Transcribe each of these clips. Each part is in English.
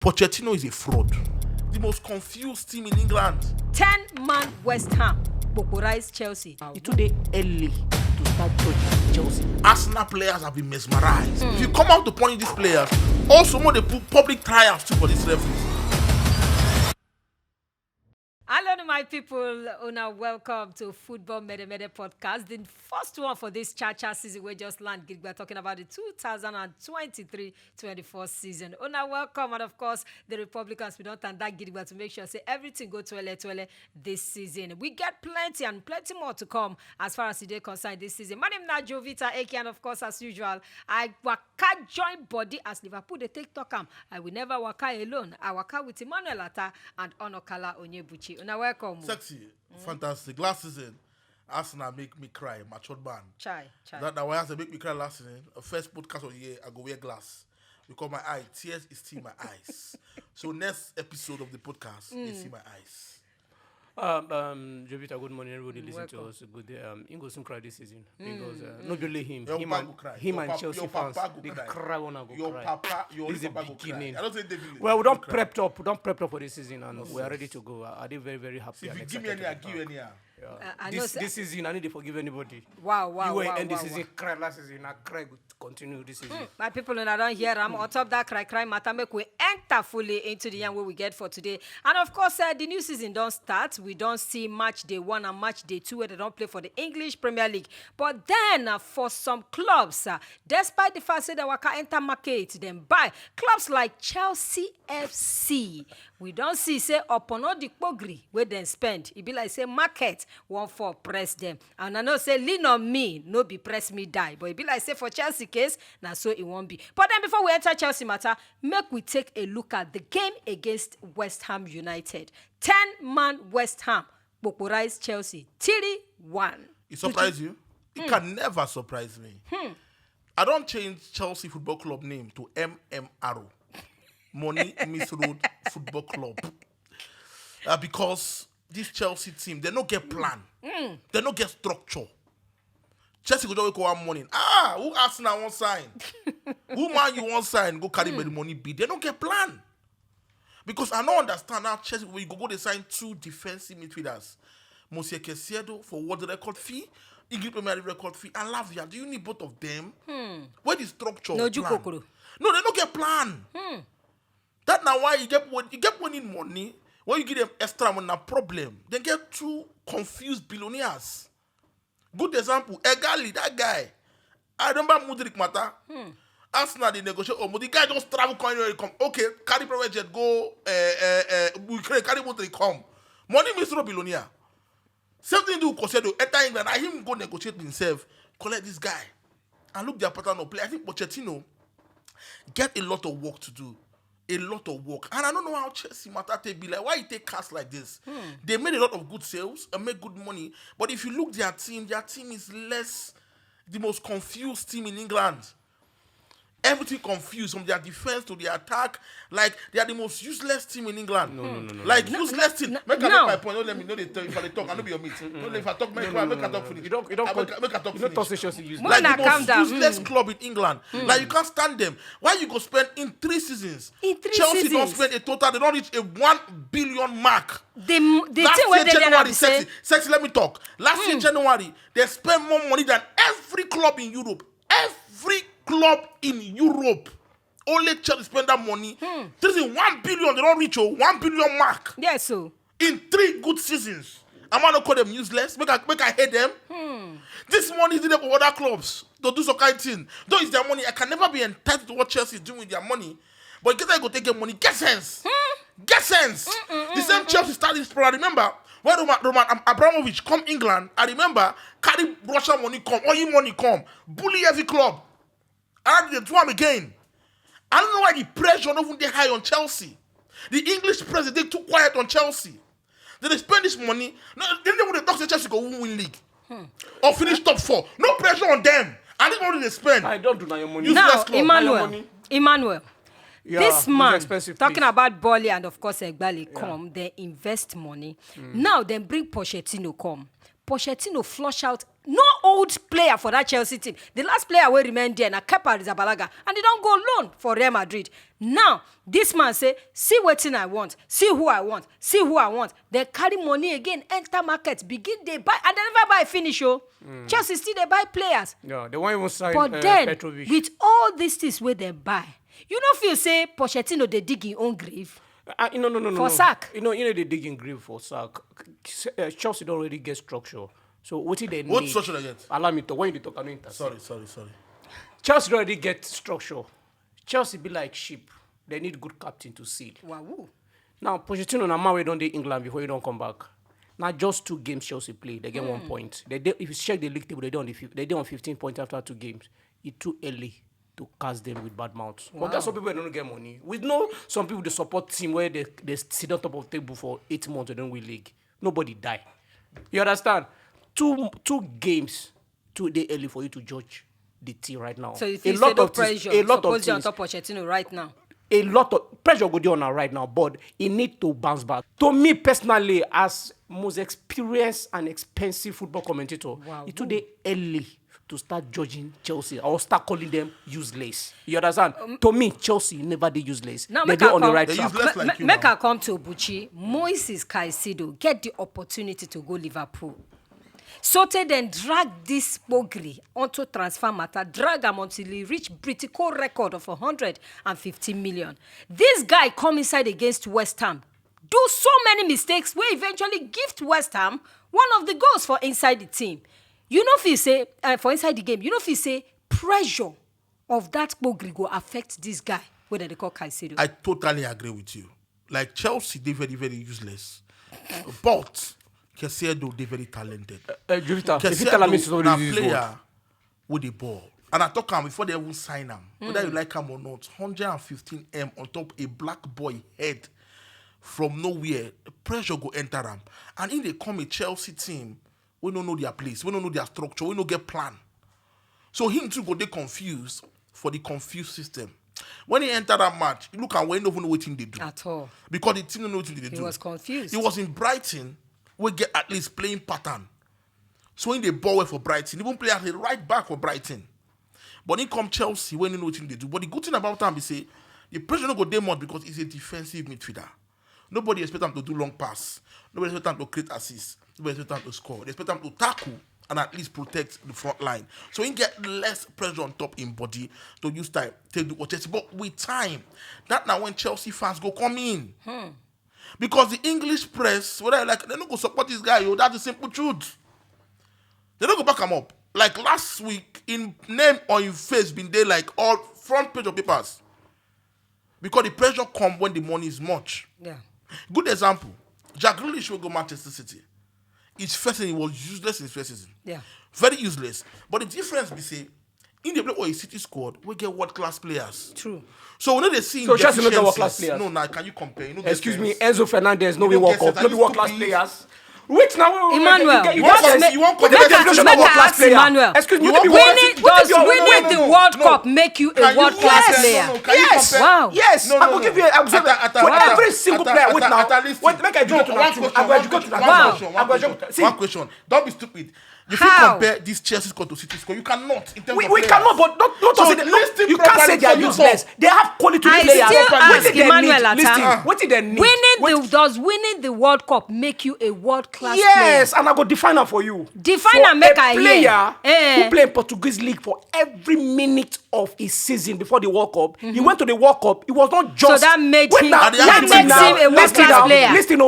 Pochettino is a fraud. The most confused team in England. 10-man West Ham. Rice Chelsea. It's too early to start judging Chelsea. Arsenal players have been mesmerized. If you come out to punish these players, also more they put public trials too for these referees. Hello, my people. Welcome to Football Mede Podcast. The first one for this Cha-Cha season. We just landed. We're talking about the 2023-24 season. Welcome. And of course, the Republicans, we don't turn that Gidigba to make sure say everything go to this season. We get plenty and plenty more to come as far as today concerned this season. My name is Jovita Eke, and of course, as usual, I waka join body as Liverpool they take talk. I will never waka alone. I waka with Emmanuel Attah and Onokala Buchi. Welcome. Sexy, fantastic. Last season, Arsenal make me cry, matured man. Chai. That why Arsenal make me cry last season. First podcast of the year, I go wear glass. Because my tears is still my eyes. So next episode of the podcast, you see my eyes. Jovita, good morning. Everybody listen to us. Good day. Ingo soon cry this season because not only him and Chelsea fans they cry wanna go your cry. Papa, your This is the papa beginning. I don't say David. Well, we don't prepped up. We don't prepped up for this season, and we are ready to go. Are they very, very happy? If and you give me excited any, I to be give you back. any. This season, I need to forgive anybody. Wow. You will end this season, cry last season, I cry continue this season. My people, when I don't hear them, on top of that cry matter, make we enter fully into the young way we get for today. And of course, the new season don't start. We don't see match day 1 and match day 2 where they don't play for the English Premier League. But then, for some clubs, despite the fact that they can enter market, then buy clubs like Chelsea FC. We don't see, say, upon all the pogri where they spend. It be like, say, market, one for press them. And I know, say, lean on me, no be press me die. But it be like, say, for Chelsea case, now so it won't be. But then before we enter Chelsea matter, make we take a look at the game against West Ham United. 10-man West Ham, Rice Chelsea, 3-1. It surprised you? It can never surprise me. I don't change Chelsea Football Club name to MMRO. Money Misroad Football Club. Because this Chelsea team, they don't get plan. They don't get structure. Chelsea go just wake up one morning. Who Arsenal won't sign? Who Man you won't sign? Go carry the money bid. They don't get plan. Because I don't understand how Chelsea, when you go they sign 2 defensive midfielders. Monsieur Caicedo for world record fee, English Premier League record fee, and Lavia. Do you need both of them? Where the structure? No, plan? No, they don't get plan. That's now why you get winning money. When you give them extra money, a problem. They get 2 confused billionaires. Good example, Egali, that guy. I remember Mudrik Mata. Arsenal, they negotiate. The guy just travel coin where he come. Okay, carry private jet, go. Ukraine, carry Mudrik, come. Money means no billionaire. Same thing do Cosedo. Enter England, I him go negotiate himself. Collect this guy. And look their pattern of play. I think Pochettino get a lot of work to do. A lot of work. And I don't know how Chelsea matter be like. Why you take cast like this? They made a lot of good sales and make good money. But if you look their team is less the most confused team in England. Everything confused from their defense to their attack. Like they are the most useless team in England. No. Like useless team. Make my point. Don't let me know they tell if I talk. I know be your meat. Don't if I talk, make I talk finish. You don't make I talk finish. Chelsea useless. Like the most useless club in England. Like you can't stand them. Why you go spend in 3 seasons? Chelsea don't spend a total. They don't reach a 1 billion mark. The Last year January, sexy, let me talk. Last year January, they spent more money than every club in Europe. Every club in Europe. Only Chelsea spend that money. This is 1 billion. They don't reach a 1 billion mark. Yes, so. In 3 good seasons. I'm not call them useless. Make I hate them. This money is there for other clubs to do some kind of thing. Though it's their money, I can never be entitled to what Chelsea is doing with their money. But guess I go take your money. Get sense. Get sense. The same Chelsea started this program. Remember when Roman Abramovich come England? I remember carry Russian money come, oil money come, bully every club. And they do them again. I don't know why the pressure not even that high on Chelsea. The English president too quiet on Chelsea. They spend this money. No, they don't want to talk to Chelsea go win league or finish top 4. No pressure on them. And this money they spend. I don't do now your money. Now, Emmanuel. Yeah, this man talking place. about Bolly and of course Egbali come, they invest money. Now they bring Pochettino come. Pochettino flush out no old player for that Chelsea team. The last player will remain there na Kepa Arrizabalaga, and they don't go loan for Real Madrid. Now, this man say, see what I want, see who I want, see who I want. They carry money again, enter market, begin they buy, and they never buy finish. Chelsea still they buy players. Yeah, they won't even sign But then, Petrovic. with all these things where they buy, you don't feel say Pochettino they dig his own grave. No. For sack. You know they digging grave for sack. Chelsea don't really get structure. So what did they need? What structure they get? Allow me to. When you talk, I know Sorry. Chelsea already get structure. Chelsea be like sheep. They need good captain to seed. Wow. Now, Pochettino and Amawe don't do England before you don't come back. Now, just 2 games Chelsea play, they get 1 point. If you check the league table, they on 15 points after 2 games. It's too early to cast them with bad mouths. Wow. But that's some people that don't get money. We know some people they support team where they sit on top of the table for 8 months and don't win league. Nobody die. You understand? 2 games too early for you to judge the team right now. So if you say no pressure, suppose you're on top of Pochettino right now. A lot of pressure go on now right now, but it need to bounce back. To me personally, as most experienced and expensive football commentator, it's too early to start judging Chelsea or start calling them useless. You understand? To me, Chelsea never did useless. Now they on the right track. Make her come to Buchi. Moises Caicedo get the opportunity to go Liverpool. Sote then drag this Bogri onto transfer matter, drag him until he reach critical record of 150 million. This guy come inside against West Ham, do so many mistakes where eventually gift West Ham one of the goals for inside the team. You know if you say, for inside the game, you know if you say pressure of that Bogri go affect this guy, whether they call Caicedo. I totally agree with you. Like Chelsea, they very, very useless. But Caicedo, they very talented. Jovita, Caicedo na player with the ball. And I talk him before they even sign him. Whether you like him or not, 115M on top a black boy head from nowhere. Pressure go enter him. And in they come a Chelsea team, we don't know their place, we don't know their structure, we don't get plan. So him too go they confused for the confused system. When he entered that match, look at when he don't know what team they do. At all. Because the team don't know what they do. He was confused. He was in Brighton. We get at least playing pattern. So in the ball for Brighton, even play at the right back for Brighton. But in come Chelsea, when you know what they do. But the good thing about him is say the pressure not go day much because he's a defensive midfielder. Nobody expect him to do long pass. Nobody expect him to create assists. Nobody expect him to score. They expect him to tackle and at least protect the front line. So he get less pressure on top in body to use time take the watches. But with time, that now when Chelsea fans go come in. Because the English press, whether like they don't go support this guy, that's the simple truth. They don't go back him up. Like last week, in name or in face, been there like all front page of papers. Because the pressure come when the money is much. Yeah. Good example. Jack Grealish will go Manchester City. His first season was useless in his first season. Yeah. Very useless. But the difference we say, in the play or a City squad, we get world-class players. True. So when they see Chelsea not get world-class players. No, now can you compare? You Excuse me, Enzo Fernandez, no we work up, no be world-class players. Wait now, Emmanuel. You want world-class player? Emmanuel. Excuse me, does winning the World Cup make you a world-class player? Yes. Wow. Yes. I will give you an example for every single player. Wait now. Wait, make I educate to that. One question. Don't be stupid. You can compare this Chelsea score to City score. You cannot. In terms of we cannot, but not so you can't say they are useless. They have quality players. I still ask Emmanuel Attah. What did they need? Does winning the World Cup make you a world-class player? Yes, and I go define them for you. Define and make I hear. Player who played in Portuguese league for every minute of his season before the World Cup. He went to the World Cup. It was not just. So that makes him a world-class player. Listen,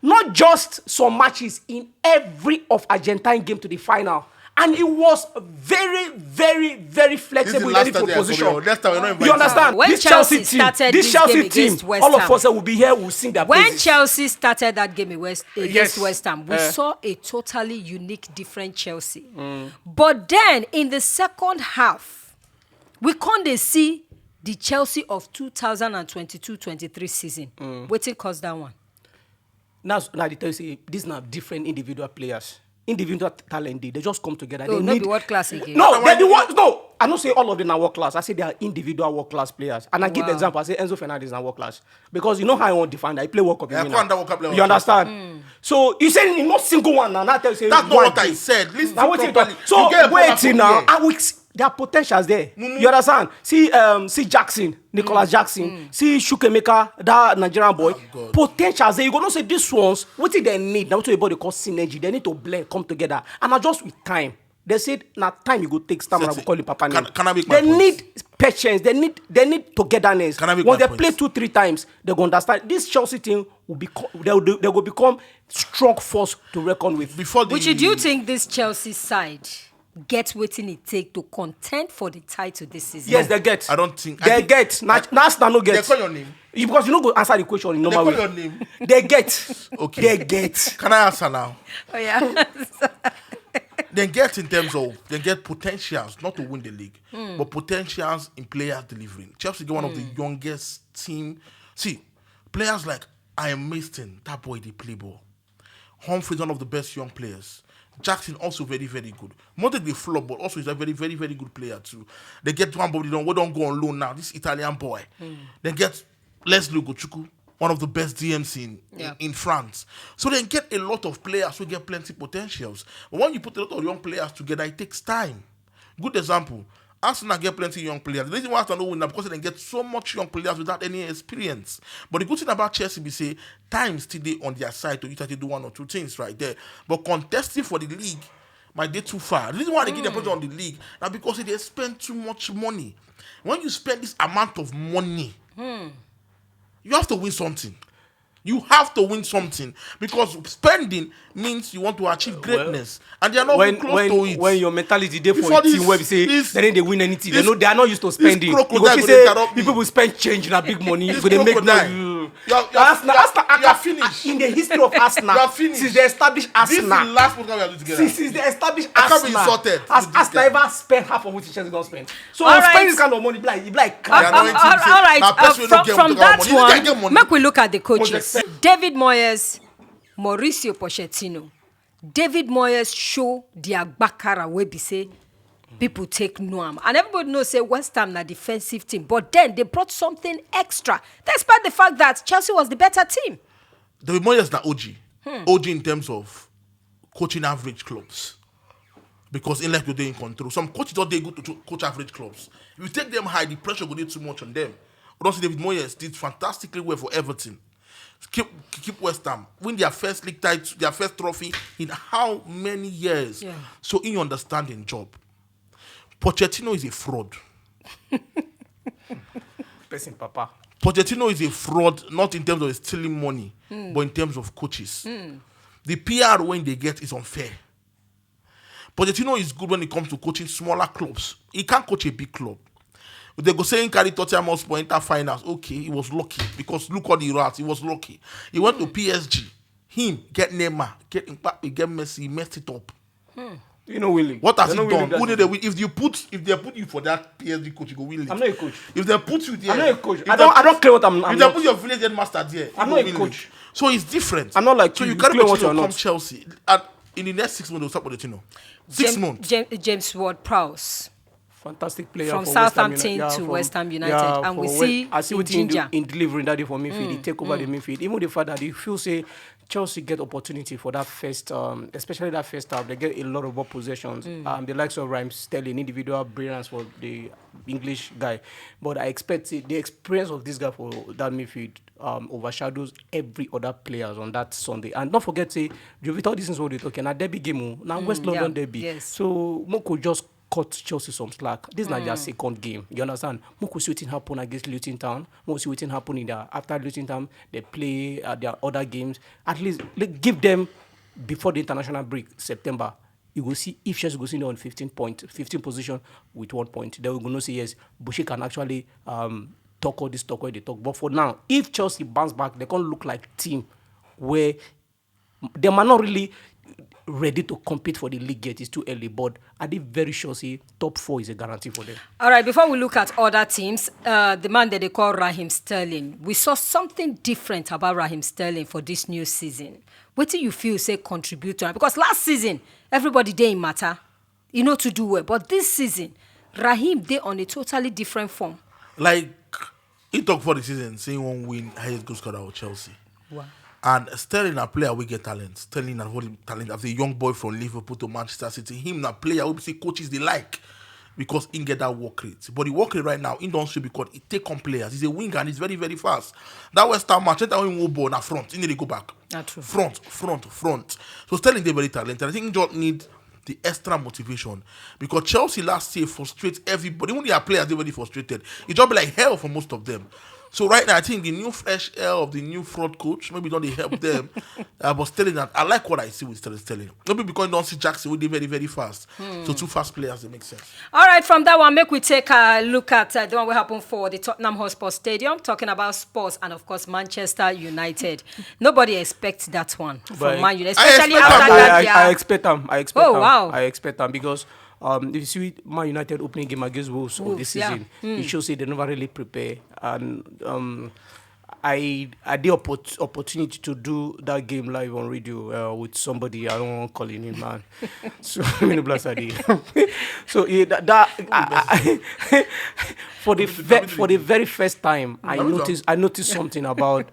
not just some matches in every of Argentine game to the final. And he was very, very, very flexible in any position. You understand? When this Chelsea started this Chelsea team, West all Ham, of us will be here, we'll sing their when praises. Chelsea started that game against West Ham, we saw a totally unique, different Chelsea. But then, in the second half, we can't see the Chelsea of 2022-23 season. Waiting cause that one. Now they tell you, these are different individual players. individual talent, they just come together. Oh, They not need be world class again. No, they the no. I don't say all of them are world class. I say they are individual world class players. And I give the Wow. example. I say Enzo Fernandez is not world class because you know how I want to define that. He play World Cup. Yeah, You Kwanda World Cup player. You understand? So you say in not single one now. That's That's not what I said. Listen properly. So You get a wait from now. here. There are potentials there. You understand? See Jackson, Nicholas Jackson. See Shukemeka, that Nigerian boy. God. Potentials there. You gonna say these ones. What they need? Now what they call synergy. They need to blend, come together, and adjust with time. They said now time you go take stamina. We call it Papa name. Can I make my They point? need patience. They need togetherness. Can I make Once my they play point? 2-3 times, they go understand. This Chelsea team will become. They will become strong force to reckon with. Before the Which do you think this Chelsea side get waiting it take to contend for the title this season? Yes, they get. I don't think- they I think- get. Now no get. They call your name. Because you don't go answer the question in normal call way. your name. They get. Okay. They get. Can I answer now? Oh, yeah. They get in terms of they get potentials not to win the league, but potentials in players delivering. Chelsea get one of the youngest team. See, players like Ian Mason, that boy they play ball. Humphrey's one of the best young players. Jackson also very, very good. Modric the flop, but also is a very, very, very good player too. They get one body we don't go on loan now. This Italian boy. They get Leslie Gochuku, one of the best DMs in France. So they get a lot of players who get plenty potentials. But when you put a lot of young players together, it takes time. Good example. Arsenal get plenty young players. The reason why Arsenal don't win now because they get so much young players without any experience. But the good thing about Chelsea be say time still dey on their side to you try to do one or two things right there. But contesting for the league might get too far. The reason why they get the pressure on the league now because they spend too much money. When you spend this amount of money, you have to win something. You have to win something because spending means you want to achieve greatness, and they are not close to it. When your mentality there for Before a team this- where we say this- they didn't win anything, this- they are not used to spending. You crocodile go go say dey interrupt me. people will spend change in a big money. This Go they make crocodile. no. You are finished. In the history of Arsenal, You are finished. since they established This is the Arsenal, last podcast we are doing together. since they established I can't be Arsenal, insulted has with this Arsenal guy. ever spent half of what Chelsea don't spend? So All right. spending this kind of money, be like They are not into it. All right. Now, person wey no get From money, that this guy get one, money. make we look at the coaches. Respect. David Moyes, Mauricio Pochettino. David Moyes show the Agbakara where be say people take Noam. And everybody knows say West Ham na defensive team. But then they brought something extra. Despite the fact that Chelsea was the better team. David Moyes na OG. OG in terms of coaching average clubs. Because in like you're in control. Some coaches don't they good to coach average clubs. If you take them high, the pressure will be too much on them. But also David Moyes did fantastically well for Everton. Keep West Ham. Win their first league title, their first trophy in how many years? Yeah. So in your understanding job, Pochettino is a fraud. person, Papa. Pochettino is a fraud, not in terms of stealing money, but in terms of coaches. The PR when they get is unfair. Pochettino is good when it comes to coaching smaller clubs. He can't coach a big club. They go saying carry Tottenham Hotspur enter finals. Okay, he was lucky because look what he wrote. He was lucky. He went to PSG. Him get Neymar, get Mbappe, get Messi. He messed it up. You know, Willie. What has he They're not done? willing Who that- did they win? If they put you for that PSG coach, you go win it. I'm not a coach. If they put you there, I'm not a coach. if I they don't care what I'm If they not. put your village headmaster there, I'm you not go a win coach. it. So it's different. I'm not like so you. you can't You claim what continue you're to come not. Chelsea. And in the next 6 months, they'll start Pochettino. 6 months. James Ward-Prowse. Fantastic player From for West Ham Southampton United. to West Ham United, and we for see I see in what he do ginger. in delivering that day for midfield. He take over the midfield. Even the fact that he feel say Chelsea get opportunity for that first, especially that first half, they get a lot of ball possessions. The likes of Raheem Sterling, individual brilliance for the English guy, but I expect the experience of this guy for that midfield overshadows every other players on that Sunday. And don't forget, say Jovita, this is what they're talking. Now derby game, now West London derby. Yes. So Moko just cut Chelsea some slack. This is not their second game. You understand? Moko see what happen against Luton Town. Moko see what happen in their after Luton Town. They play their other games. At least give them before the international break, September. You will see if Chelsea goes in on 15 position with 1 point. They will know say yes, Buchi can actually talk all this talk where they talk. But for now, if Chelsea bounce back, they can't look like team where they might not really ready to compete for the league yet. It's too early, but I did very sure say top 4 is a guarantee for them. All right, before we look at other teams, the man that they call Raheem Sterling, we saw something different about Raheem Sterling for this new season. What do you feel say contribute to it? Because last season, everybody didn't matter, to do well. But this season, Raheem, they on a totally different form. Like, he talked for the season, saying one win, highest goal scorer with Chelsea. Wow. And Sterling, a player we get talent. Sterling, a whole talent. As a young boy from Liverpool to Manchester City, him, a player we see coaches they like because he get that work rate. But the work rate right now, he don't show because he take on players. He's a winger and he's very, very fast. That West Ham match, that when he ball na front, he need to go back. That's true. Front. So Sterling, they very talented. I think he just need the extra motivation because Chelsea last year frustrates everybody. Even their players, they very frustrated. It just be like hell for most of them. So right now, I think the new fresh air of the new fraud coach, maybe don't they help them. But Sterling, I like what I see with Sterling. Maybe because you don't see Jackson, they very, very fast. So 2 fast players, they make sense. All right, from that one, make we take a look at the one that happened for the Tottenham Hotspur Stadium, talking about sports and, of course, Manchester United. Nobody expects that one from Man United, especially after that. I expect them. Wow. I expect them because if you see Man United opening game against Wolves this season, it shows they never really prepare. And I had the opportunity to do that game live on radio with somebody. I don't want to call him in, man. So so for the very first time, I noticed something about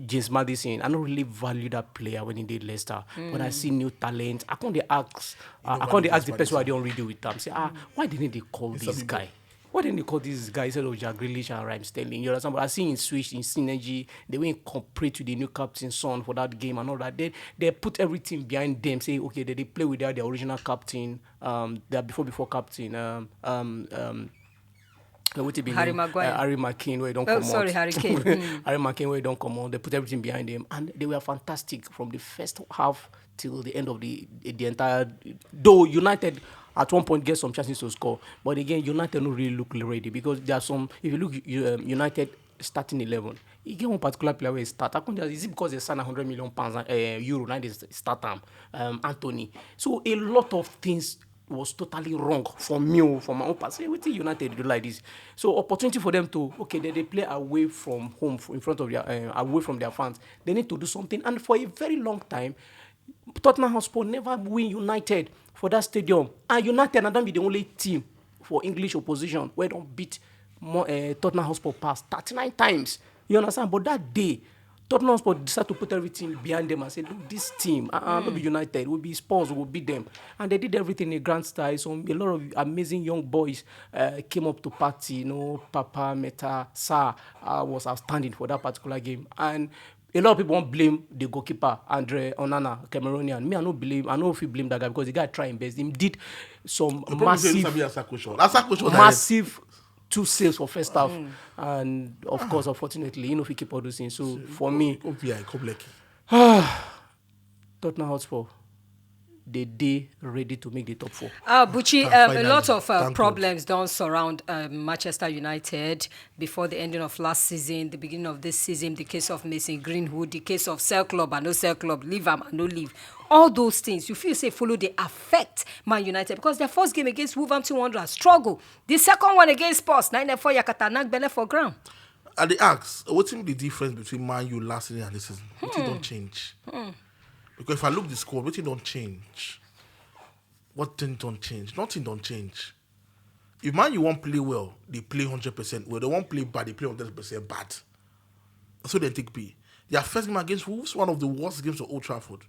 James Maddison. I don't really value that player when he did Leicester. When I see new talent, I can't ask the person why they don't radio with them. Say, why didn't they call this guy? Why didn't they call this guy instead of Jack Grealish and Raheem Sterling? You understand? But I see in switch, in synergy, they went complete to the new captain's son for that game and all that. They put everything behind them, say, okay, they play without their original captain, their before captain, Harry Maguire. Harry McKane, where he don't come out. Sorry, Harry Kane. Harry McKane, where he don't come out. They put everything behind them, and they were fantastic from the first half till the end of the entire. Though United at one point get some chances to score, but again United don't really look ready because there are some. If you look United starting 11, you get one particular player where he start. Is it because they signed £100 million euro? Now they start Anthony. So a lot of things was totally wrong for me, for my own part. Say, what United do like this? So opportunity for them to they play away from home, in front of their away from their fans. They need to do something, and for a very long time, Tottenham Hotspur never win United for that stadium. And United and don't be the only team for English opposition where don't beat Tottenham Hotspur past 39 times. You understand? But that day, Tottenham Hotspur decided to put everything behind them and say, look, this team, not be United, will be Spurs, will beat them. And they did everything in a grand style. So a lot of amazing young boys came up to party. Papa, Meta, Sa was outstanding for that particular game. And a lot of people won't blame the goalkeeper, Andre Onana, Cameroonian. Me, I don't know if you blame that guy because the guy tried best. He did some massive 2 saves for first half. And of course, unfortunately, if you keep all those things. So for me, Tottenham Hotspur, they ready to make the top 4. Buchi, a lot of problems don't surround Manchester United before the ending of last season, the beginning of this season, the case of Mason Greenwood, the case of sell club and no sell club, leave and no leave. All those things, you feel they affect Man United because their first game against Wolverhampton Wanderers struggle. The second one against Spurs, 9-4 Yakata knock belly for ground. And they ask, what's the difference between Man U last season and this season? What don't change? Because if I look at the score, what don't change? What thing don't change? Nothing don't change. If Man U won't play well, they play 100% well. They won't play bad, they play 100% bad. So they take B. Their first game against Wolves, one of the worst games of Old Trafford.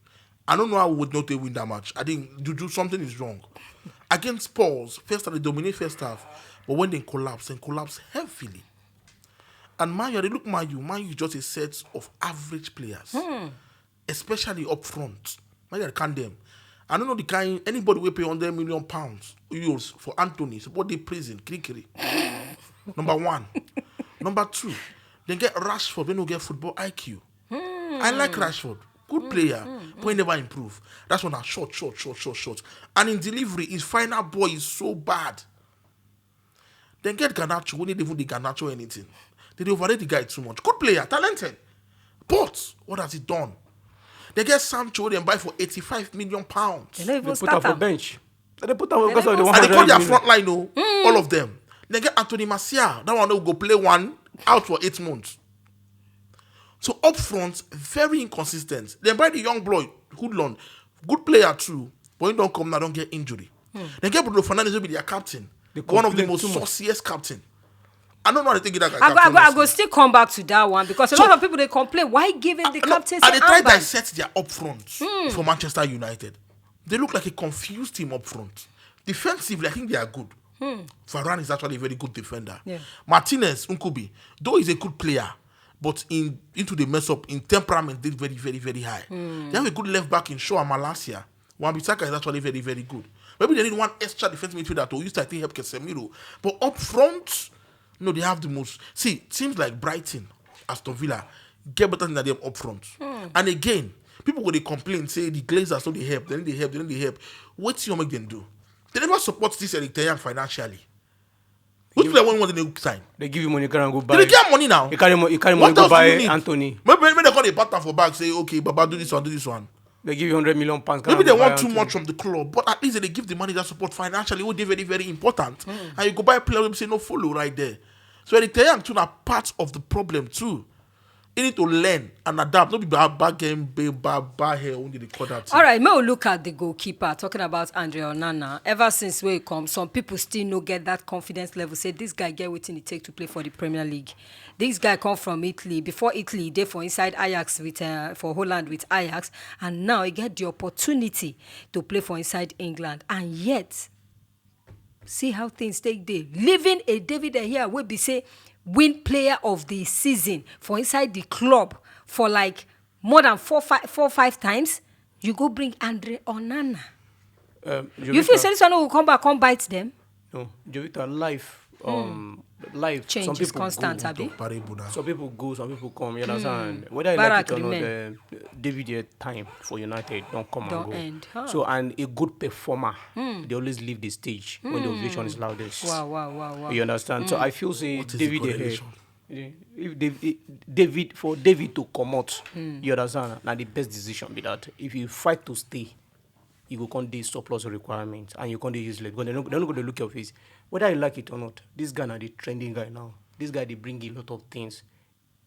I don't know how would not they win that match. I think something is wrong. Against Spurs, first half, they dominate first half. But when they collapse heavily. And Man U, they look Man U is just a set of average players. Especially up front. Man U can them. I don't know the kind, anybody will pay £100 million euros for Anthony. So what they praising, Krikiri. Number 1. Number 2, they get Rashford, they don't get football IQ. I like Rashford. Good player, but he never improve. That's when I short. And in delivery, his final ball is so bad. Then get Garnacho, we need even the Garnacho anything. They overrate the guy too much. Good player, talented. But what has he done? They get Sancho and buy for 85 million pounds. They don't even They put start her for am. bench. They put her because don't of the even And they 100 call their million. front line, all of them. They get Anthony Martial. That one will go play one out for 8 months. So up front, very inconsistent. They buy the young boy, Hoodlund, good player too, but he don't come now, don't get injury. They get Bruno Fernandes will be their captain, one of the complain most too much. sauciest captain. I don't know how they think that guy. I go still come back to that one because a lot of people they complain why giving the captaincy and they try to armband? dissect their up front for Manchester United. They look like a confused team up front. Defensively, I think they are good. Varane is actually a very good defender. Yeah. Martinez, Nkubi, though he's a good player, but into the mess up in temperament, did very, very, very high. They have a good left back in Shaw and Malacia. Wan-Bissaka is actually very, very good. Maybe they need one extra defensive midfielder to use to, I think, help Casemiro. But up front, no, they have the most. See, teams like Brighton, Aston Villa, get better than them up front. And again, people when they complain, say the Glazers don't they help, they don't they help. What do you make them do? They never support this Eric Ten Hag financially. Which player want to sign? They give you money, you can't go buy. They get money now. You carry money, What go else do buy you need? Anthony. Maybe they call a partner for back, say, okay, Baba, do this one. They give you 100 million pounds. Maybe can't they go buy want too Anthony. much from the club, but at least they give the money that support financially, which is very, very important. And you go buy a player and say no follow right there. So Eric Ten Hag too are part of the problem too. You need to learn and adapt. Not be bad game, bad hair, only the call that. All right, may we look at the goalkeeper, talking about Andre Onana. Ever since where he come, some people still no get that confidence level. Say this guy get what it take to play for the Premier League. This guy come from Italy. Before Italy, he did for inside Ajax with for Holland with Ajax, and now he get the opportunity to play for inside England. And yet, see how things take day. Leaving a David here will be say win player of the season for inside the club for like more than four, five times. You go bring Andre Onana. You feel say this one will come back, come bite them? No, Jovita, life. Life. Change some is people constant, go, Abi. some people go, some people come. You understand? Whether you Barak like it or not, remain. David time for United don't come Don't and go. end, huh? So and a good performer, they always leave the stage when the ovation is loudest. Wow. You understand? So I feel say What is the David correlation? if David to come out, you understand? Now the best decision be that if you fight to stay, you go con dey surplus requirements and you can't use useless because they're not going to look your face. Whether you like it or not, this guy is the trending guy now. This guy they bring a lot of things.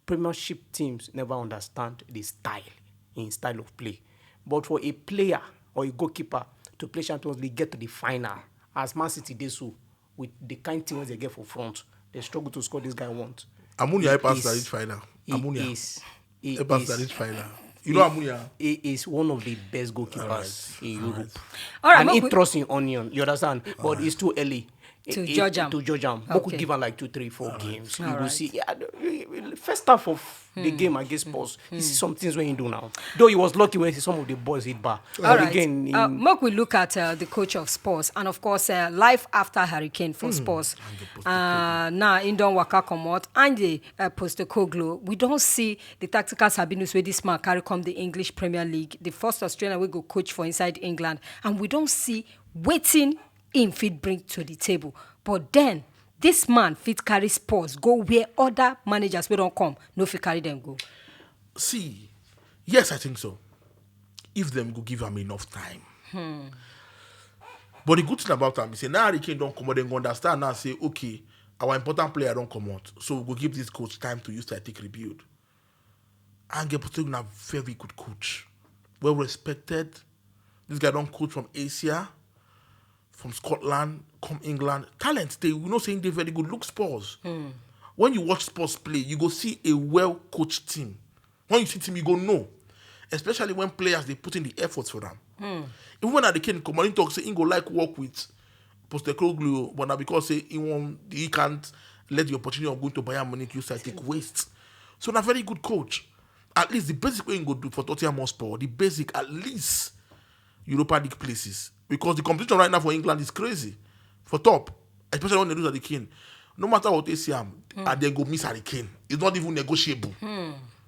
Premiership teams never understand the style of play. But for a player or a goalkeeper to play Champions League, get to the final, as Man City did so, with the kind of teams they get for front, they struggle to score this guy once. Amunia He passed is- that each final. He Amunia is- he passed that is- each final. You know Amunia? He is one of the best goalkeepers in Europe. All right, and he Moku- trusts in Onion, you understand? But it's too early. To judge him. To judge him. Okay. Moku give him like 2, 3, 4 games. You All will right. see. Yeah, first half of the game against Spurs, you see some things when he do now. Though he was lucky when he see some of the boys hit bar. All But right. again, Mark, we look at the coach of Spurs, and of course, life after Hurricane for Spurs. Now, in Don Waka Komot, Ange Postecoglou, we don't see the tactical Sabinus where this man carry come the English Premier League, the first Australian we go coach for inside England, and we don't see waiting in fit bring to the table. But then, this man fit carry Spurs go where other managers we don't come, no fit carry them go. See, yes, I think so. If them go give him enough time. But the good thing about him is say now Harry Kane don't come out, then go understand now say, okay, our important player don't come out. So we'll give this coach time to use to take rebuild. Ange Postecoglou a very good coach. Well respected. This guy don't coach from Asia, from Scotland, come England. Talent, they we know saying they very good. Look Spurs. When you watch Spurs play, you go see a well-coached team. When you see team, you go know. Especially when players they put in the efforts for them. Even when they can come on talk, say he go like work with Postecoglou, but now because say he can't let the opportunity of going to Bayern Munich use to take waste. So a very good coach. At least the basic way he go do for Tottenham Hotspur, the basic at least Europa League places. Because the competition right now for England is crazy. For top. Especially when they lose at the Kane. No matter what they see him, and they go miss Harry Kane. It's not even negotiable.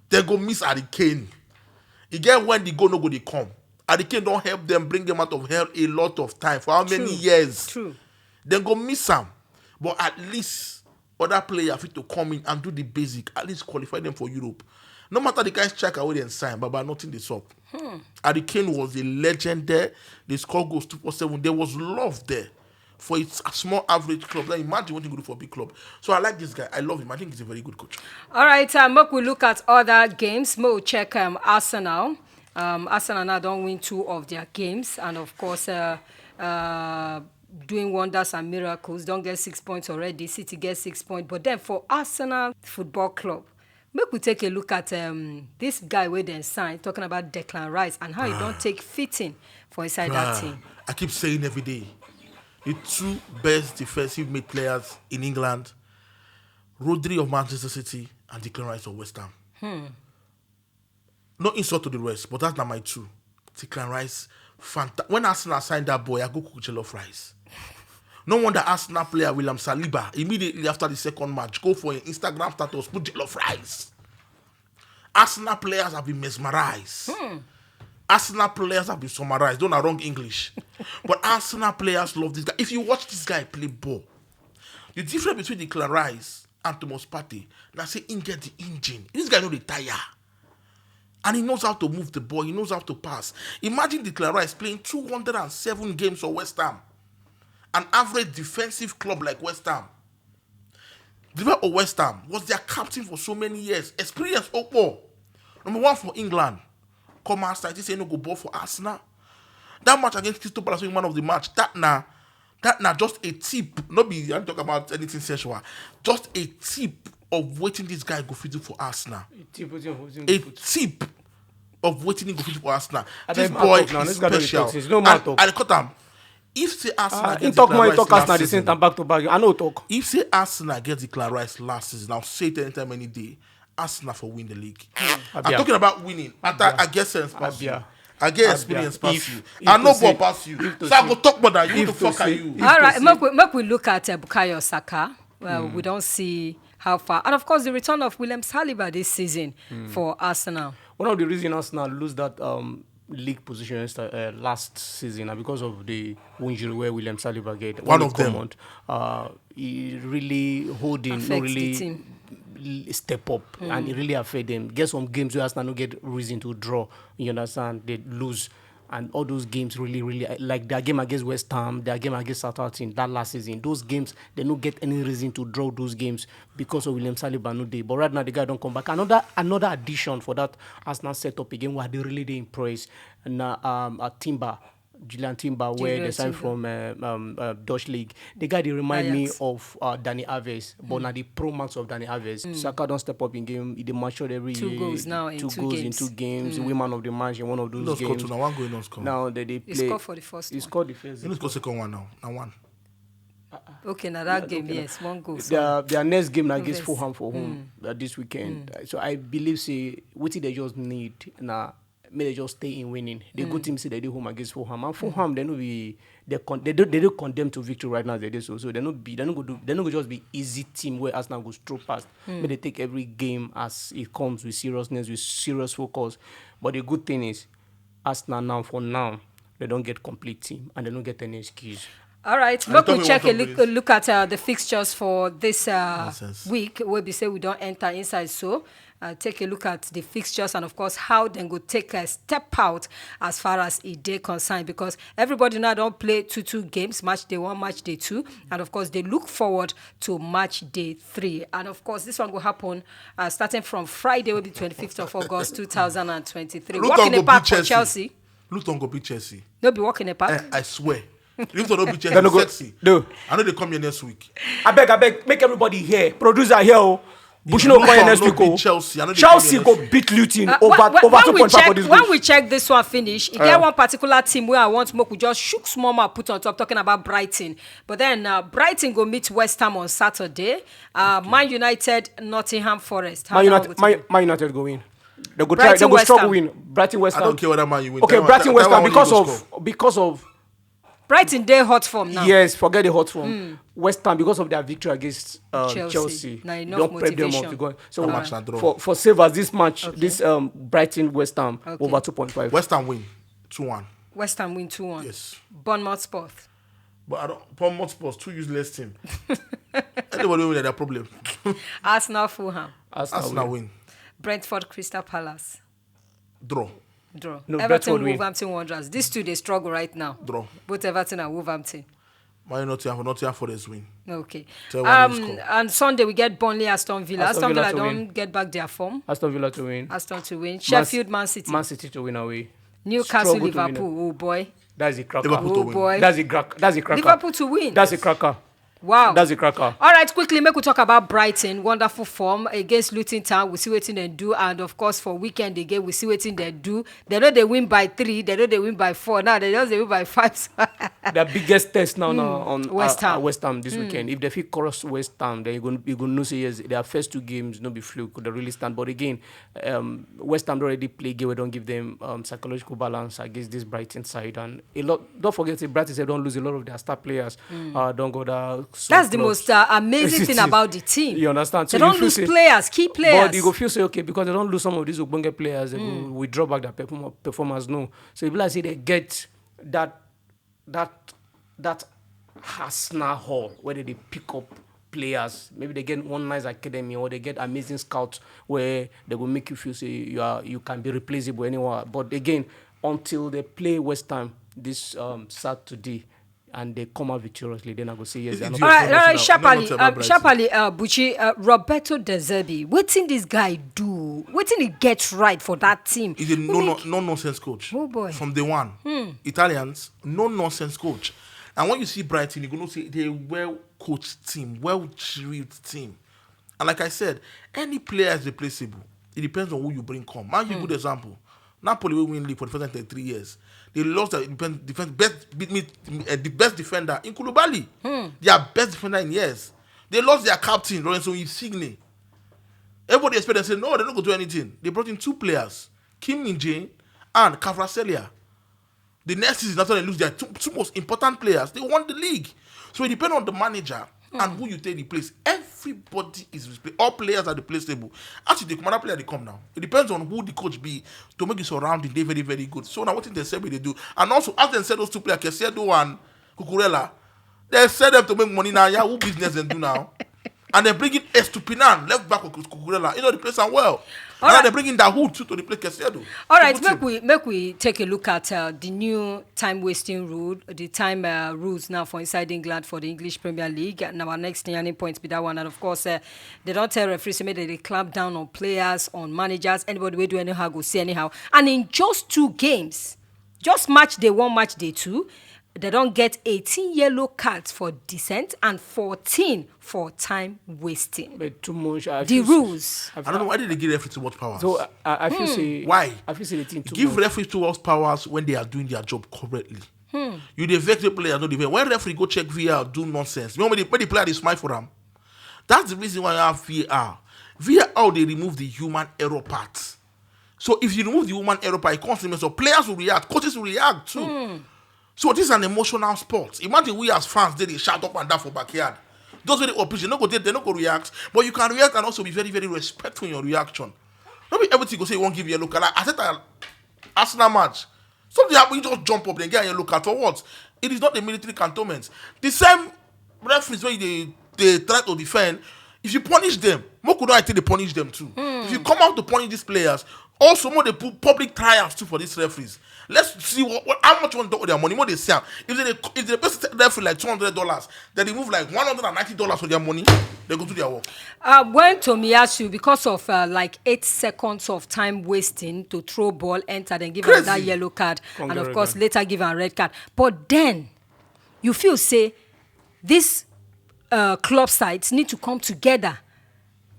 They go miss Harry Kane. You get when the go no go they come. Harry Kane don't help them bring them out of hell a lot of time. For how many years? True. Then go miss him. But at least other players fit to come in and do the basic, at least qualify them for Europe. No matter the kind striker away and sign, but nothing they up. Harry Kane was a legend there. They scored goals 2-7. There was love there for its a small average club. Then imagine what he could do for a big club. So I like this guy. I love him. I think he's a very good coach. All right, Mark, we look at other games. We'll check Arsenal. Arsenal now don't win 2 of their games, and of course, doing wonders and miracles. Don't get 6 points already. City gets 6 points. But then for Arsenal Football Club, make we take a look at this guy where they signed, talking about Declan Rice and how he don't take fitting for inside that team. I keep saying every day, the 2 best defensive mid players in England, Rodri of Manchester City and Declan Rice of West Ham. No insult to the rest, but that's not my 2. Declan Rice, when Arsenal signed that boy, I go cook jollof rice. No wonder Arsenal player William Saliba, immediately after the second match, go for an Instagram status, put jollof rice. Arsenal players have been mesmerized. Arsenal players have been summarized. Don't know wrong English. But Arsenal players love this guy. If you watch this guy play ball, the difference between Declan Rice and Thomas Partey, now say he get the engine. This guy no retire. And he knows how to move the ball. He knows how to pass. Imagine Declan Rice playing 207 games for West Ham. An average defensive club like West Ham. The guy of West Ham was their captain for so many years. Experience Opo. Number 1 for England. Come outside, he say no go ball for Arsenal. That match against Crystal Palace, man of the match. That now just a tip. Not be I'm talking about anything sexual. Just a tip of waiting this guy go fit for Arsenal. A tip of waiting go fit for Arsenal. This boy is special. I cut him. If say Arsenal get Declan Rice last season, back to back. I know talk. If say Arsenal get Declan Rice last season, I'll say it anytime, any day. Arsenal for win the league. I'm talking about winning. I get sense pass you. I get experience pass you. I know ball pass you. So I go talk more than you. Who the fuck are you? All right, make we look at Bukayo Saka. Well, we don't see how far. And of course, the return of William Saliba this season for Arsenal. One of the reasons Arsenal lose that league position last season because of the injury where William Saliba get. One of them. He really holding, no really step up, and it really affect them. Get some games where Arsenal don't get reason to draw. You understand? They lose. And all those games really, like their game against West Ham, their game against Southampton, that last season, those games, they don't get any reason to draw those games because of William Saliba no day. But right now, the guy don't come back. Another addition for that Arsenal setup again, where they really impress. And Julian Timber, where they signed from Dutch League. The guy, they remind me of Dani Alves, but now the pro max of Dani Alves. Saka don't step up in game. He matured every 2 goals now in 2 games. In 2 games. Women of the match in one of those games. Now one goal, no score. Now they play. He scored for the first one. He scored the first. He scored second one now. Now one. Okay, now that game, yes, 1 goal. Their next game against Fulham for home this weekend. So I believe, what they just need now. May they just stay in winning. The good team say they do home against Fulham. And Fulham, they don't condemn to victory right now. They do so they don't go just be easy team where Arsenal goes through past. May they take every game as it comes with seriousness, with serious focus. But the good thing is, Arsenal for now, they don't get complete team and they don't get any excuse. All right, but we check a look at the fixtures for this week. Where we say we don't enter inside, so take a look at the fixtures and of course how then go take a step out as far as a day concerned, because everybody now don't play 2 games, match day 1, match day 2, and of course they look forward to match day 3. And of course this one will happen starting from Friday, will be 25th of August 2023. Walk in the park for Chelsea. Luton go beat Chelsea. No be walk in the park. I swear. Luton don't beat Chelsea. Sexy. No. I know they come here next week. I beg, make everybody here. Producer here. Buchi no come here next week. Chelsea go beat Luton over 2.5 for this week. When we check this one finish, if there one particular team where I want to just shook small man put on top talking about Brighton. But then Brighton go meet West Ham on Saturday. Man United, Nottingham Forest. Man United go win. They go try. They go struggle win. Brighton West Ham. I don't care whether Man you win. Okay, Brighton West Ham because of Brighton, they hot form now. Yes, forget the hot form. West Ham, because of their victory against Chelsea. Now enough motivation. Them up to go. So for savers, this match, this Brighton West Ham over 2.5. West Ham win 2-1. West Ham win 2-1. Yes. Bournemouth Spurs. But Bournemouth Spurs, 2 useless team. Anybody win their problem. Arsenal, Fulham. Arsenal win. Brentford, Crystal Palace. Draw. No, Everton, Brentford win. Wolverhampton Wanderers. These two, they struggle right now. Draw. Both Everton and Wolverhampton. Nottingham Forest win. Okay. Tell one is score. On Sunday, we get Burnley, Aston Villa. Aston Villa to don't win. get back their form. Aston Villa to win. Aston to win. Sheffield, Man City. Man City to win away. Newcastle, Struggle to win. Liverpool. Oh, boy. That's a cracker. Liverpool to Oh, win. boy. That's a cracker. Liverpool to win. That's a cracker. Wow. That's a cracker. All right, quickly, make we talk about Brighton. Wonderful form against Luton Town. We see what they do. And, of course, for weekend again, we see what they do. They know they win by 3. They know they win by 4. Now, they know they win by 5. The biggest test now on West Ham. West Ham this weekend. If they fit cross West Ham, then you're going to say yes, their first 2 games no be fluke. They really stand. But again, West Ham already play game. We don't give them psychological balance against this Brighton side. And a lot. Don't forget, Brighton side don't lose a lot of their star players. Don't go there. That's the most amazing thing about the team. You understand? They don't lose players, key players. But you go feel say okay because they don't lose some of these Ubunge players. They go withdraw back their performance. No, so if like say they get that Arsenal hall where they pick up players. Maybe they get one nice academy or they get amazing scouts where they will make you feel say you can be replaceable anywhere. But again, until they play West Ham this Saturday. And they come out victoriously, then I go say yes. All right, Sharply, Buchi, Roberto De Zerbi. What thing this guy do? What thing he gets right for that team? He's a no-nonsense coach. Oh boy. From day one. Italians, no-nonsense coach. And when you see Brighton, you're going to see they're a well-coached team, well-drilled team. And like I said, any player is replaceable. It depends on who you bring come. I'll give you a good example. Napoli will win league for the first time in 3 years. They lost the best defender in Koulibaly. Their best defender in years. They lost their captain, Lorenzo Insigne. Everybody expected and said, no, they're not going to do anything. They brought in 2 players, Kim Min-jae and Kvaratskhelia. The next season, after they lose their two most important players, they won the league. So it depends on the manager and who you take the place. Everybody is replaceable. All players are replaceable. Actually, the commander player they come now. It depends on who the coach be to make the surrounding they very, very good. So now what they say they do. And also, as they said those 2 players, Caicedo and Cucurella, they said them to make money now. Yeah, who business they do now? And they bring in Estupinan, left back with Cucurella. You know, they play some well. And now they bring in Dahoud too to replace Caicedo. All right, make we take a look at the new time-wasting rule, the time rules now for inside England for the English Premier League. And our next turning point be that one. And of course, they don't tell referees that they clamp down on players, on managers, anybody will do anyhow, go see anyhow. And in just 2 games, just match day 1, match day 2, they don't get 18 yellow cards for dissent and 14 for time wasting. But too much. The rules. I don't know, why did they give referees too much powers? So I feel say why? I feel say the team too give much. referees too much powers when they are doing their job correctly. You the vex player, not the vex. When referee go check VR, do nonsense. You know when the player is smile for them. That's the reason why you have VR. VR, they remove the human error part. So if you remove the human error part, it constantly so players will react, coaches will react too. So this is an emotional sport. Imagine we as fans, they shout up and down for backyard. Those very opposition, they're not going to react, but you can react and also be very, very respectful in your reaction. Not be everything go say you won't give you a look. Like I said that Arsenal match, something happen, you just jump up, then get a look at for what? It is not a military cantonment. The same referees where they try to defend, if you punish them, more could I think they punish them too. If you come out to punish these players, also more they put public trials too for these referees. Let's see how much you want to do with their money. What they sell. If they pay referee like $200, they remove like $190 for their money. They go to their work. When Tomiyasu, because of like 8 seconds of time wasting to throw ball, enter, then give her that yellow card, and of course later give her a red card. But then you feel say these club sides need to come together.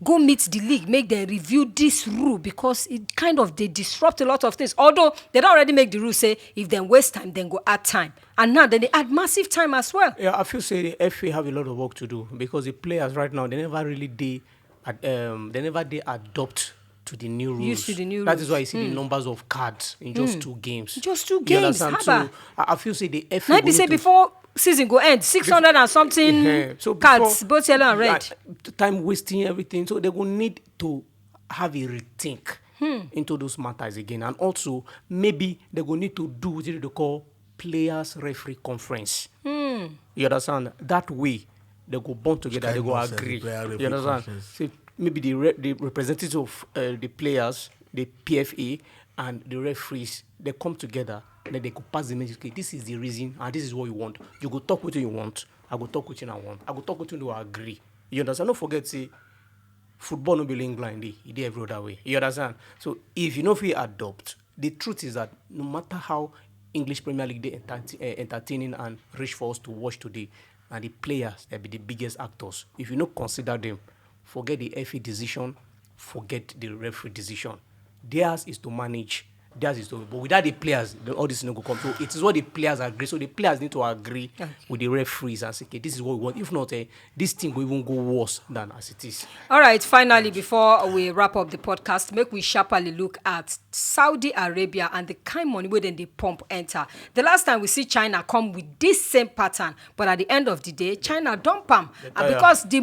Go meet the league, make them review this rule because it kind of they disrupt a lot of things. Although they don't already make the rule say if they waste time, then go add time. And now then they add massive time as well. Yeah, I feel say the FA have a lot of work to do because the players right now they never really adopt to the new rules. Used to the new that rules. is why you see the numbers of cards in just 2 games. Just 2 You games. understand? So I feel say the FA. Now they say before season go end 600 and something so cards, both yellow and red. Time wasting everything. So they will need to have a rethink into those matters again. And also maybe they will need to do what they call players referee conference. You understand? That way they go bond together, they go agree. You understand? So maybe the representatives of the players, the PFA, and the referees, they come together, and then they could pass the message. Okay, this is the reason, and this is what you want. You go talk with who you want. I go talk with you I want. I go talk with you to agree. You understand? Don't forget, say, football no be England, it dey every other way. You understand? So if you know if we adopt, the truth is that no matter how English Premier League they entertaining and rich for us to watch today, and the players they be the biggest actors. If you don't consider them, forget the FA decision, forget the referee decision. Theirs is to manage. But without the players, all this is not going to come. So it is what the players agree. So the players need to agree with the referees and say, okay, this is what we want. If not, this thing will even go worse than as it is. All right, finally, before we wrap up the podcast, make we sharply look at Saudi Arabia and the kind of money where they pump enter. The last time we see China come with this same pattern, but at the end of the day, China dump them. And because the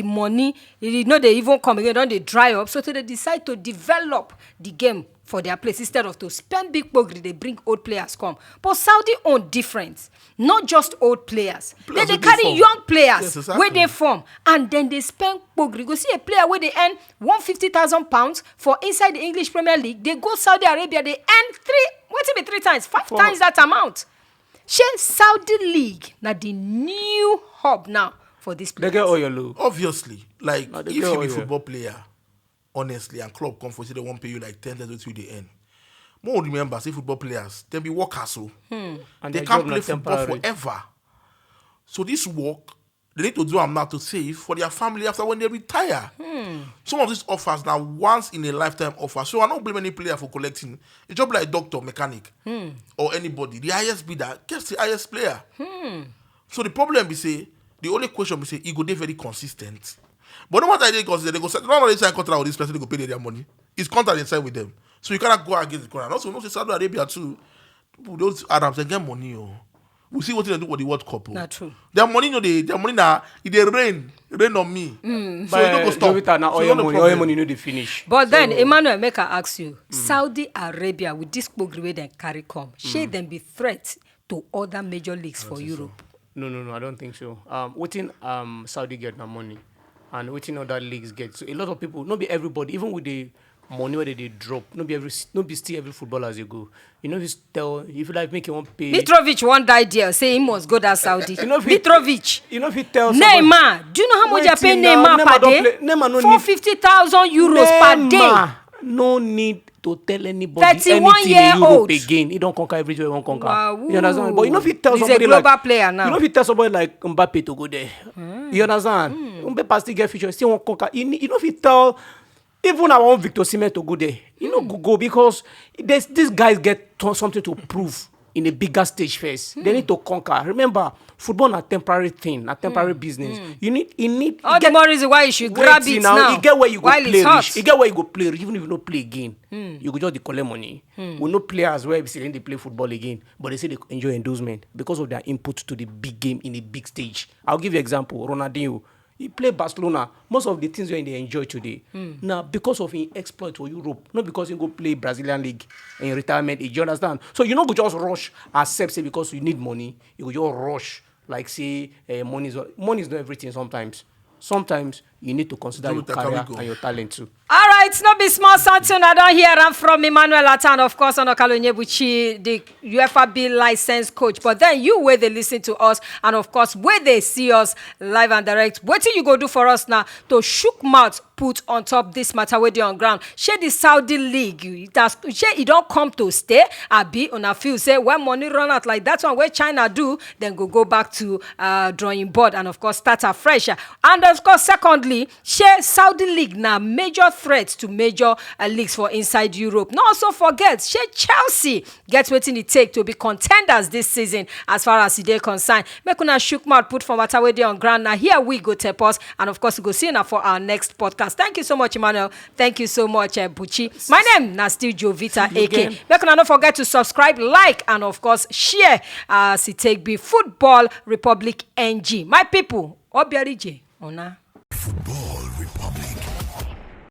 money, you know, they even come again, don't they dry up, so they decide to develop the game for their place instead of to spend big bogri, they bring old players come. But Saudi own different, not just old players. They carry young players where they form, and then they spend bogri. Go see a player where they earn £150,000 for inside the English Premier League. They go Saudi Arabia, they earn 3 times, 5 times that amount. Saudi League now the new hub now for this players. They get oil. Obviously, like if you be a football player, honestly, and club come for say they won't pay you like 10 to the end. More remember, say football players, they be workers, so and they can't play football forever. So this work, they need to do them now to save for their family after when they retire. Some of these offers now once in a lifetime offer. So I don't blame any player for collecting a job like doctor, mechanic, or anybody. The highest bidder gets the highest player. So the problem is say the only question is say he go dey very consistent. But no matter they consider, they go not only sign contract with this person, they go pay their money. It's contract inside with them. So you cannot go against the contract. And also, you know, Saudi Arabia too, those Arabs, they get money. We see what they do with the World Cup. Not true. Their money now, it rain on me. So you don't go stop. Jovita, now all money no dey finish. But then, Emmanuel, make I ask you, Saudi Arabia, with this program they carry come, should them be threat to other major leagues for Europe? No, I don't think so. Waiting Saudi get na money. And waiting other leagues get. So a lot of people, not be everybody, even with the money where they drop, not be still every footballer as you go. You know, if you like make you want pay. Mitrovic won't die there, say he must go to Saudi. You know Mitrovic. You know if he tells Neymar. Do you know how much you pay Neymar per day? Neymar no 450,000 euros per day. No need to tell anybody 31 anything year in Europe old. again. He don't conquer everywhere he won't conquer. Wow. You understand? But you know if he tells He's somebody a global like player now. You know if he tells somebody like Mbappe to go there. You understand? Mbappe still get future, still won't conquer. You know if he tell even our own Victor Osimhen to go there, you know go because these guys get something to prove in a bigger stage first. They need to conquer. Remember, football is a temporary thing, a temporary business. You need all the more reason why you should grab it now. You get where you go while play. it's hot. You get where you go play, even if you don't play again. You go just collect money. We know players where they play football again, but they say they enjoy endorsement because of their input to the big game in a big stage. I'll give you an example. Ronaldinho. He played Barcelona. Most of the things they enjoy today. Now, because of his exploit for Europe, not because he go play Brazilian league in retirement age. You understand? So you don't go just rush, accept say because you need money. You go just rush, like say money is not everything sometimes. Sometimes you need to consider your career and your talent too. All right, it's not be small something. I don't hear I'm from Emmanuel Attah, and of course, Onokala Buchi, the UFAB licensed coach. But then you where they listen to us, and of course, where they see us live and direct. What do you go do for us now to shook mouth put on top this matter where they on ground? Share the Saudi League. It don't come to stay. I be on a few say when money run out like that one where China do, then go back to drawing board and of course start afresh. And of course, secondly, share Saudi League now major threat to major leagues for inside Europe. No, also forget, share Chelsea get waiting it take to be contenders this season as far as they concerned. Make una shook mouth put from matter where they on ground. Now here we go tap us and of course we go see now for our next podcast. Thank you so much, Emmanuel. Thank you so much, Buchi. My name is still Jovita Eke. Make una don't forget to subscribe, like, and of course share as it take be Football Republic NG. My people, Obiarije, Ona. Football